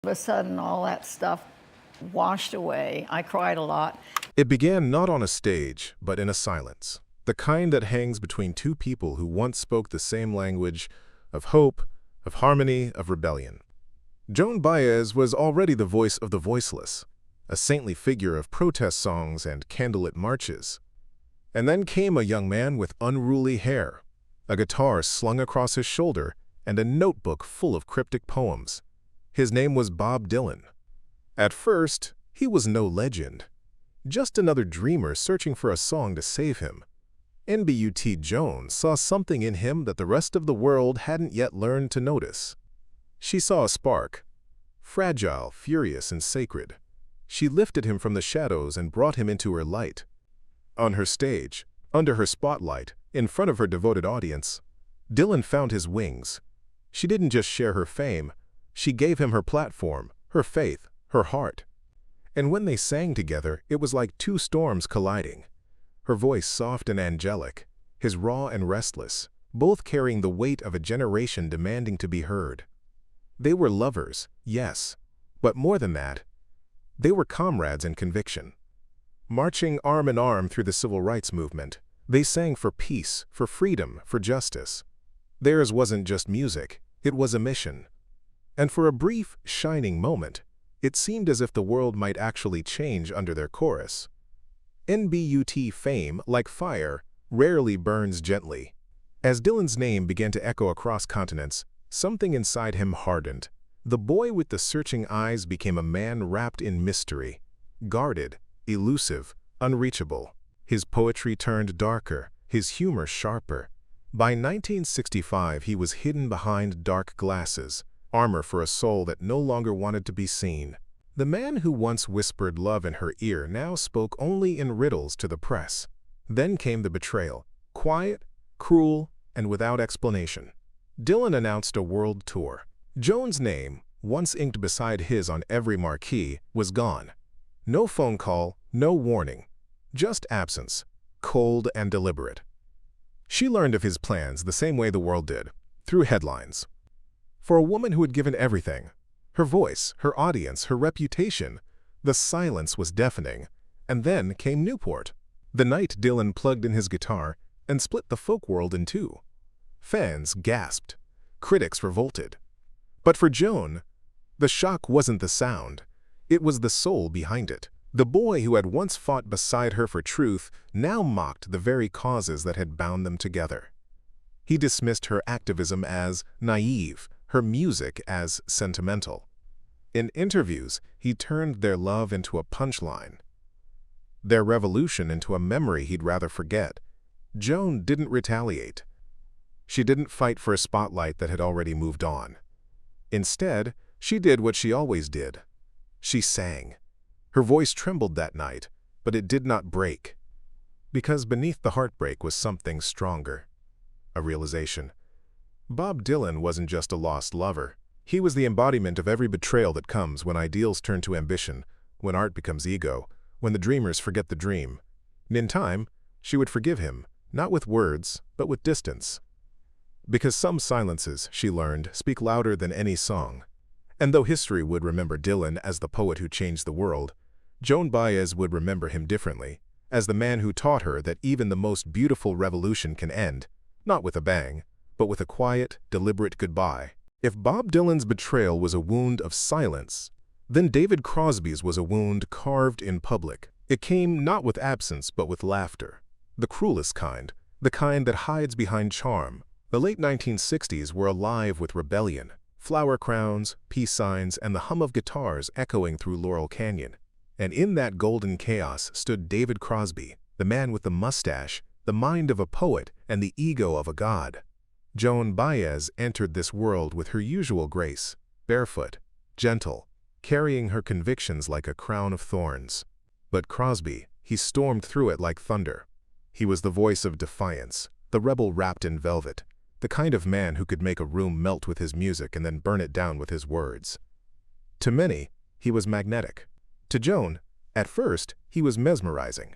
of a sudden, all that stuff washed away. I cried a lot. It began not on a stage, but in a silence, the kind that hangs between two people who once spoke the same language of hope, of harmony, of rebellion. Joan Baez was already the voice of the voiceless, a saintly figure of protest songs and candlelit marches. And then came a young man with unruly hair, a guitar slung across his shoulder, and a notebook full of cryptic poems. His name was Bob Dylan. At first, he was no legend, just another dreamer searching for a song to save him. NBUT Joan saw something in him that the rest of the world hadn't yet learned to notice. She saw a spark, fragile, furious, and sacred. She lifted him from the shadows and brought him into her light. On her stage, under her spotlight, in front of her devoted audience, Dylan found his wings. She didn't just share her fame, she gave him her platform, her faith, her heart. And when they sang together, it was like two storms colliding. Her voice soft and angelic, his raw and restless, both carrying the weight of a generation demanding to be heard. They were lovers, yes, but more than that, they were comrades in conviction. Marching arm in arm through the civil rights movement, they sang for peace, for freedom, for justice. Theirs wasn't just music, it was a mission. And for a brief, shining moment, it seemed as if the world might actually change under their chorus. NBUT fame, like fire, rarely burns gently. As Dylan's name began to echo across continents, something inside him hardened. The boy with the searching eyes became a man wrapped in mystery, guarded, elusive, unreachable. His poetry turned darker, his humor sharper. By 1965, he was hidden behind dark glasses, armor for a soul that no longer wanted to be seen. The man who once whispered love in her ear now spoke only in riddles to the press. Then came the betrayal, quiet, cruel, and without explanation. Dylan announced a world tour. Joan's name, once inked beside his on every marquee, was gone. No phone call, no warning, just absence, cold and deliberate. She learned of his plans the same way the world did, through headlines. For a woman who had given everything, her voice, her audience, her reputation, the silence was deafening. And then came Newport, the night Dylan plugged in his guitar and split the folk world in two. Fans gasped, critics revolted. But for Joan, the shock wasn't the sound, it was the soul behind it. The boy who had once fought beside her for truth now mocked the very causes that had bound them together. He dismissed her activism as naive, her music as sentimental. In interviews, he turned their love into a punchline, their revolution into a memory he'd rather forget. Joan didn't retaliate. She didn't fight for a spotlight that had already moved on. Instead, she did what she always did. She sang. Her voice trembled that night, but it did not break. Because beneath the heartbreak was something stronger. A realization. Bob Dylan wasn't just a lost lover. He was the embodiment of every betrayal that comes when ideals turn to ambition, when art becomes ego, when the dreamers forget the dream. And in time, she would forgive him, not with words, but with distance. Because some silences, she learned, speak louder than any song. And though history would remember Dylan as the poet who changed the world, Joan Baez would remember him differently, as the man who taught her that even the most beautiful revolution can end, not with a bang, but with a quiet, deliberate goodbye. If Bob Dylan's betrayal was a wound of silence, then David Crosby's was a wound carved in public. It came not with absence, but with laughter. The cruelest kind, the kind that hides behind charm. The late 1960s were alive with rebellion, flower crowns, peace signs, and the hum of guitars echoing through Laurel Canyon. And in that golden chaos stood David Crosby, the man with the mustache, the mind of a poet, and the ego of a god. Joan Baez entered this world with her usual grace, barefoot, gentle, carrying her convictions like a crown of thorns. But Crosby, he stormed through it like thunder. He was the voice of defiance, the rebel wrapped in velvet, the kind of man who could make a room melt with his music and then burn it down with his words. To many, he was magnetic. To Joan, at first, he was mesmerizing,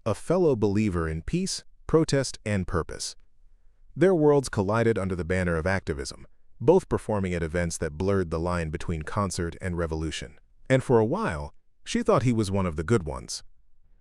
a fellow believer in peace, protest, and purpose. Their worlds collided under the banner of activism, both performing at events that blurred the line between concert and revolution. And for a while, she thought he was one of the good ones,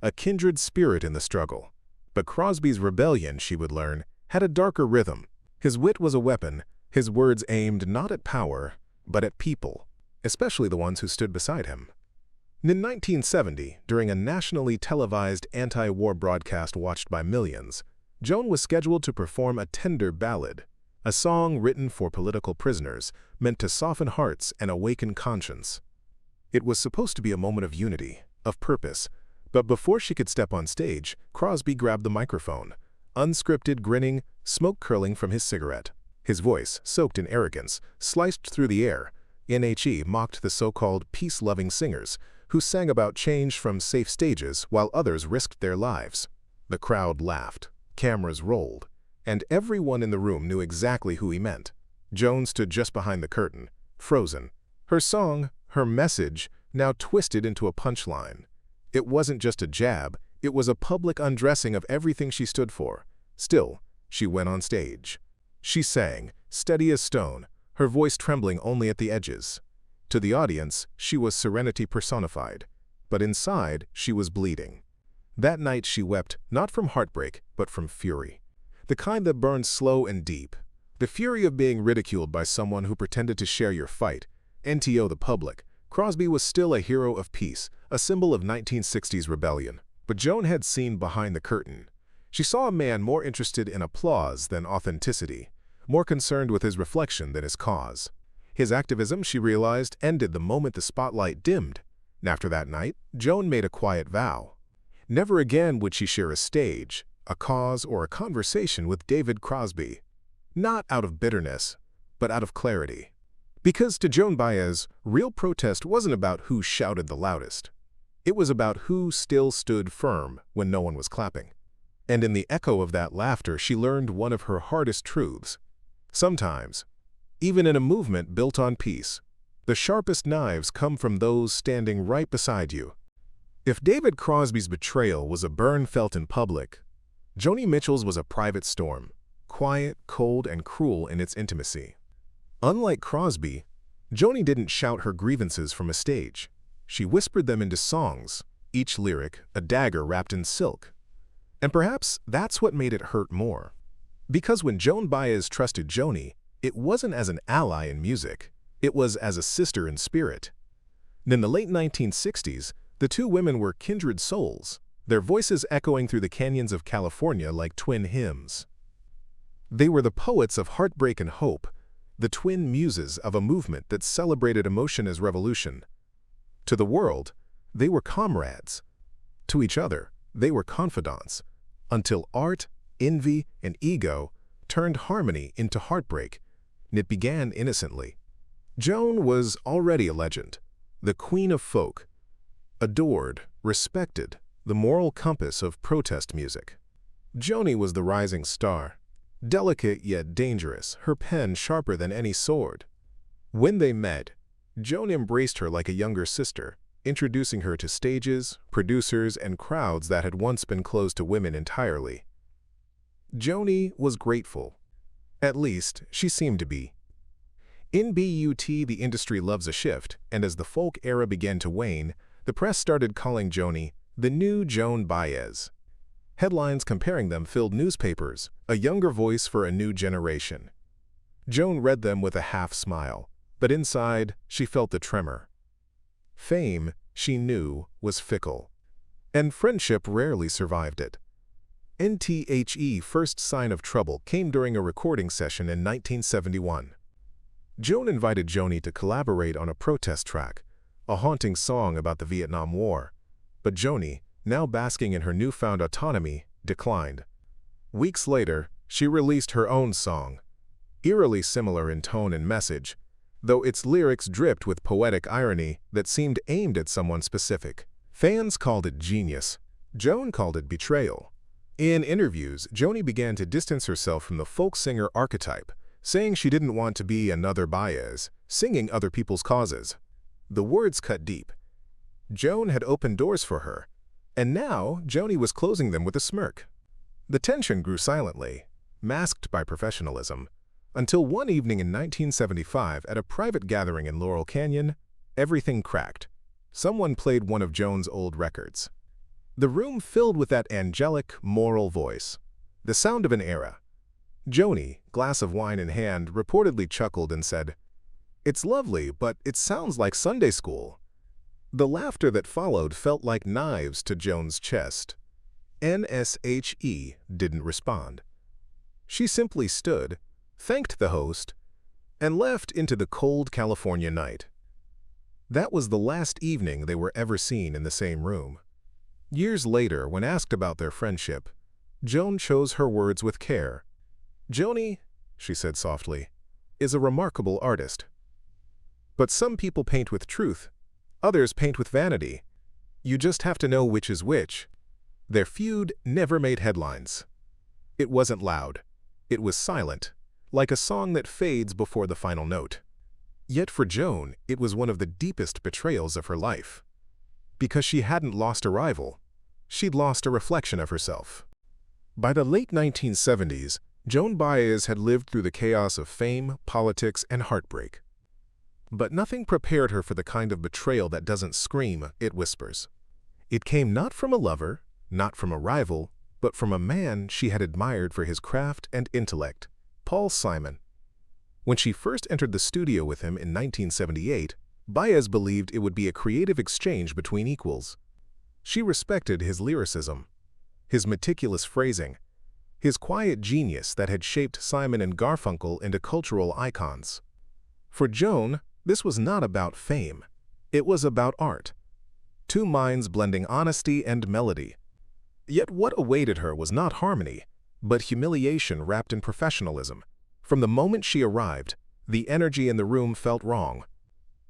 a kindred spirit in the struggle. But Crosby's rebellion, she would learn, had a darker rhythm. His wit was a weapon, his words aimed not at power, but at people, especially the ones who stood beside him. In 1970, during a nationally televised anti-war broadcast watched by millions, Joan was scheduled to perform a tender ballad, a song written for political prisoners, meant to soften hearts and awaken conscience. It was supposed to be a moment of unity, of purpose, but before she could step on stage, Crosby grabbed the microphone, unscripted, grinning, smoke curling from his cigarette. His voice, soaked in arrogance, sliced through the air. NHE mocked the so-called peace-loving singers, who sang about change from safe stages while others risked their lives. The crowd laughed, cameras rolled, and everyone in the room knew exactly who he meant. Joan stood just behind the curtain, frozen. Her song, her message, now twisted into a punchline. It wasn't just a jab, it was a public undressing of everything she stood for. Still, she went on stage. She sang, steady as stone, her voice trembling only at the edges. To the audience, she was serenity personified, but inside, she was bleeding. That night she wept, not from heartbreak, but from fury. The kind that burns slow and deep. The fury of being ridiculed by someone who pretended to share your fight. NTO the public. Crosby was still a hero of peace, a symbol of 1960s rebellion. But Joan had seen behind the curtain. She saw a man more interested in applause than authenticity, more concerned with his reflection than his cause. His activism, she realized, ended the moment the spotlight dimmed. And after that night, Joan made a quiet vow. Never again would she share a stage, a cause, or a conversation with David Crosby. Not out of bitterness, but out of clarity. Because to Joan Baez, real protest wasn't about who shouted the loudest. It was about who still stood firm when no one was clapping. And in the echo of that laughter, she learned one of her hardest truths. Sometimes, even in a movement built on peace, the sharpest knives come from those standing right beside you. If David Crosby's betrayal was a burn felt in public, Joni Mitchell's was a private storm, quiet, cold, and cruel in its intimacy. Unlike Crosby, Joni didn't shout her grievances from a stage. She whispered them into songs, each lyric a dagger wrapped in silk. And perhaps that's what made it hurt more. Because when Joan Baez trusted Joni, it wasn't as an ally in music, it was as a sister in spirit. In the late 1960s, the two women were kindred souls, their voices echoing through the canyons of California like twin hymns. They were the poets of heartbreak and hope, the twin muses of a movement that celebrated emotion as revolution. To the world, they were comrades. To each other, they were confidants, until art, envy, and ego turned harmony into heartbreak, and it began innocently. Joan was already a legend, the queen of folk, adored, respected, the moral compass of protest music. Joni was the rising star, delicate yet dangerous, her pen sharper than any sword. When they met, Joan embraced her like a younger sister, introducing her to stages, producers, and crowds that had once been closed to women entirely. Joni was grateful. At least, she seemed to be. In BUT, the industry loves a shift, and as the folk era began to wane, the press started calling Joni the new Joan Baez. Headlines comparing them filled newspapers, a younger voice for a new generation. Joan read them with a half smile, but inside, she felt the tremor. Fame, she knew, was fickle, and friendship rarely survived it. NTHE's first sign of trouble came during a recording session in 1971. Joan invited Joni to collaborate on a protest track, a haunting song about the Vietnam War. But Joni, now basking in her newfound autonomy, declined. Weeks later, she released her own song, eerily similar in tone and message, though its lyrics dripped with poetic irony that seemed aimed at someone specific. Fans called it genius. Joan called it betrayal. In interviews, Joni began to distance herself from the folk singer archetype, saying she didn't want to be another Baez, singing other people's causes. The words cut deep. Joan had opened doors for her, and now Joni was closing them with a smirk. The tension grew silently, masked by professionalism. Until one evening in 1975, at a private gathering in Laurel Canyon, everything cracked. Someone played one of Joan's old records. The room filled with that angelic, moral voice, the sound of an era. Joni, glass of wine in hand, reportedly chuckled and said, "It's lovely, but it sounds like Sunday school." The laughter that followed felt like knives to Joan's chest. NSHE didn't respond. She simply stood, thanked the host, and left into the cold California night. That was the last evening they were ever seen in the same room. Years later, when asked about their friendship, Joan chose her words with care. "Joni," she said softly, "is a remarkable artist. But some people paint with truth, others paint with vanity. You just have to know which is which." Their feud never made headlines. It wasn't loud. It was silent, like a song that fades before the final note. Yet for Joan, it was one of the deepest betrayals of her life. Because she hadn't lost a rival, she'd lost a reflection of herself. By the late 1970s, Joan Baez had lived through the chaos of fame, politics, and heartbreak. But nothing prepared her for the kind of betrayal that doesn't scream, it whispers. It came not from a lover, not from a rival, but from a man she had admired for his craft and intellect, Paul Simon. When she first entered the studio with him in 1978, Baez believed it would be a creative exchange between equals. She respected his lyricism, his meticulous phrasing, his quiet genius that had shaped Simon and Garfunkel into cultural icons. For Joan, this was not about fame. It was about art. Two minds blending honesty and melody. Yet what awaited her was not harmony, but humiliation wrapped in professionalism. From the moment she arrived, the energy in the room felt wrong.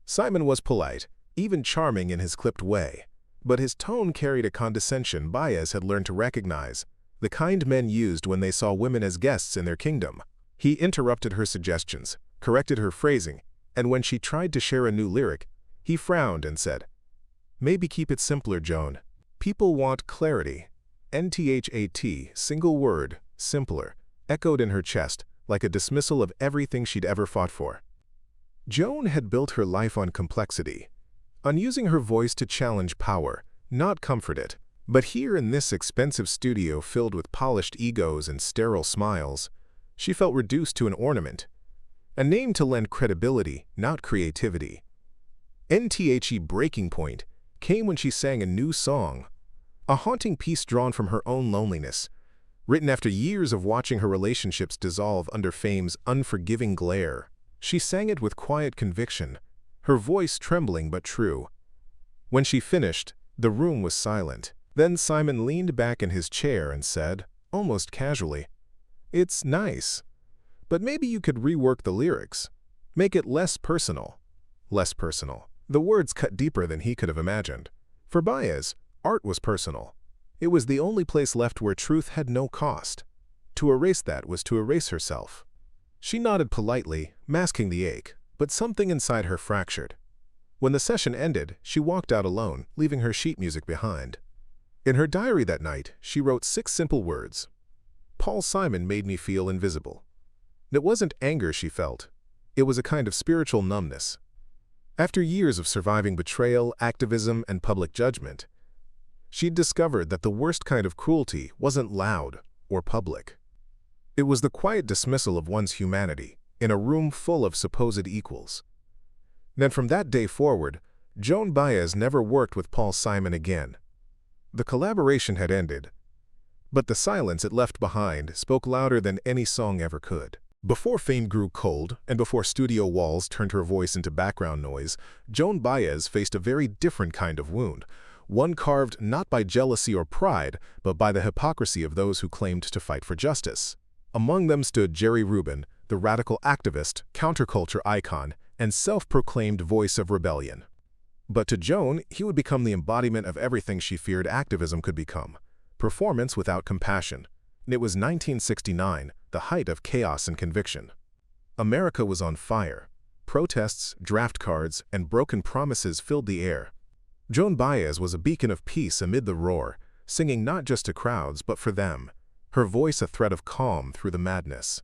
Simon was polite, even charming in his clipped way, but his tone carried a condescension Baez had learned to recognize, the kind men used when they saw women as guests in their kingdom. He interrupted her suggestions, corrected her phrasing, and when she tried to share a new lyric, he frowned and said, "Maybe keep it simpler, Joan. People want clarity." NTHAT, single word, simpler, echoed in her chest, like a dismissal of everything she'd ever fought for. Joan had built her life on complexity, on using her voice to challenge power, not comfort it. But here in this expensive studio filled with polished egos and sterile smiles, she felt reduced to an ornament, a name to lend credibility, not creativity. NTHE breaking point came when she sang a new song, a haunting piece drawn from her own loneliness, written after years of watching her relationships dissolve under fame's unforgiving glare. She sang it with quiet conviction, her voice trembling but true. When she finished, the room was silent. Then Simon leaned back in his chair and said, almost casually, "It's nice, but maybe you could rework the lyrics. Make it less personal." Less personal. The words cut deeper than he could have imagined. For Baez, art was personal. It was the only place left where truth had no cost. To erase that was to erase herself. She nodded politely, masking the ache, but something inside her fractured. When the session ended, she walked out alone, leaving her sheet music behind. In her diary that night, she wrote 6 simple words. "Paul Simon made me feel invisible." It wasn't anger she felt. It was a kind of spiritual numbness. After years of surviving betrayal, activism, and public judgment, she'd discovered that the worst kind of cruelty wasn't loud or public. It was the quiet dismissal of one's humanity in a room full of supposed equals. Then from that day forward, Joan Baez never worked with Paul Simon again. The collaboration had ended, but the silence it left behind spoke louder than any song ever could. Before fame grew cold, and before studio walls turned her voice into background noise, Joan Baez faced a very different kind of wound, one carved not by jealousy or pride, but by the hypocrisy of those who claimed to fight for justice. Among them stood Jerry Rubin, the radical activist, counterculture icon, and self-proclaimed voice of rebellion. But to Joan, he would become the embodiment of everything she feared activism could become: performance without compassion. It was 1969, the height of chaos and conviction. America was on fire. Protests, draft cards, and broken promises filled the air. Joan Baez was a beacon of peace amid the roar, singing not just to crowds but for them, her voice a thread of calm through the madness.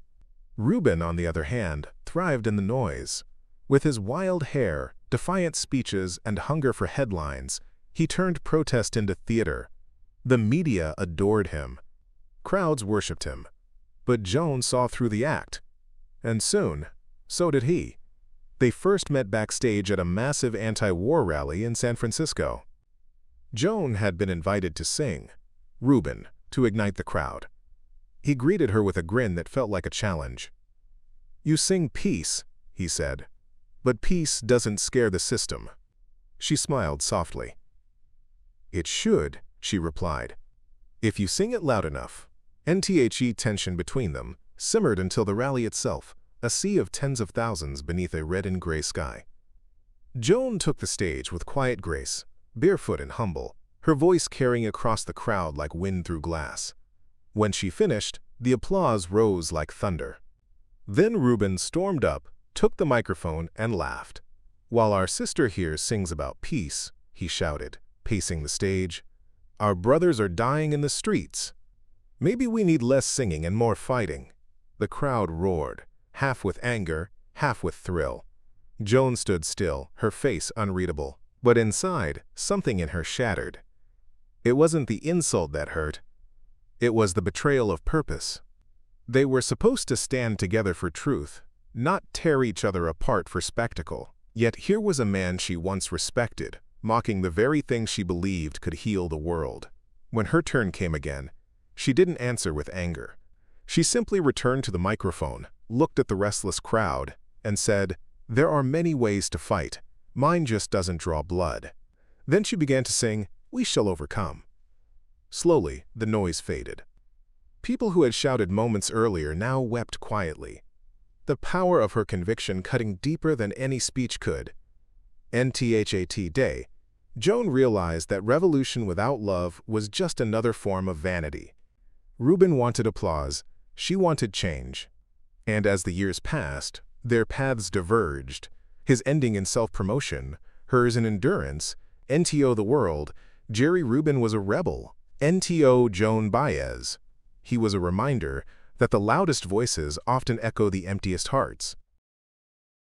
Reuben, on the other hand, thrived in the noise. With his wild hair, defiant speeches, and hunger for headlines, he turned protest into theater. The media adored him. Crowds worshipped him. But Joan saw through the act. And soon, so did he. They first met backstage at a massive anti-war rally in San Francisco. Joan had been invited to sing, Reuben, to ignite the crowd. He greeted her with a grin that felt like a challenge. "You sing peace," he said, "but peace doesn't scare the system." She smiled softly. "It should," she replied, "if you sing it loud enough." NTHE tension between them simmered until the rally itself, a sea of tens of thousands beneath a red and gray sky. Joan took the stage with quiet grace, barefoot and humble, her voice carrying across the crowd like wind through glass. When she finished, the applause rose like thunder. Then Reuben stormed up, took the microphone, and laughed. "While our sister here sings about peace," he shouted, pacing the stage, "our brothers are dying in the streets. Maybe we need less singing and more fighting." The crowd roared, half with anger, half with thrill. Joan stood still, her face unreadable. But inside, something in her shattered. It wasn't the insult that hurt. It was the betrayal of purpose. They were supposed to stand together for truth, not tear each other apart for spectacle. Yet here was a man she once respected, mocking the very thing she believed could heal the world. When her turn came again, she didn't answer with anger. She simply returned to the microphone, looked at the restless crowd, and said, "There are many ways to fight. Mine just doesn't draw blood." Then she began to sing, "We Shall Overcome." Slowly, the noise faded. People who had shouted moments earlier now wept quietly. The power of her conviction cutting deeper than any speech could. NTHAT Day, Joan realized that revolution without love was just another form of vanity. Reuben wanted applause, she wanted change. And as the years passed, their paths diverged. His ending in self-promotion, hers in endurance. NTO the world, Jerry Rubin was a rebel. NTO Joan Baez. He was a reminder that the loudest voices often echo the emptiest hearts.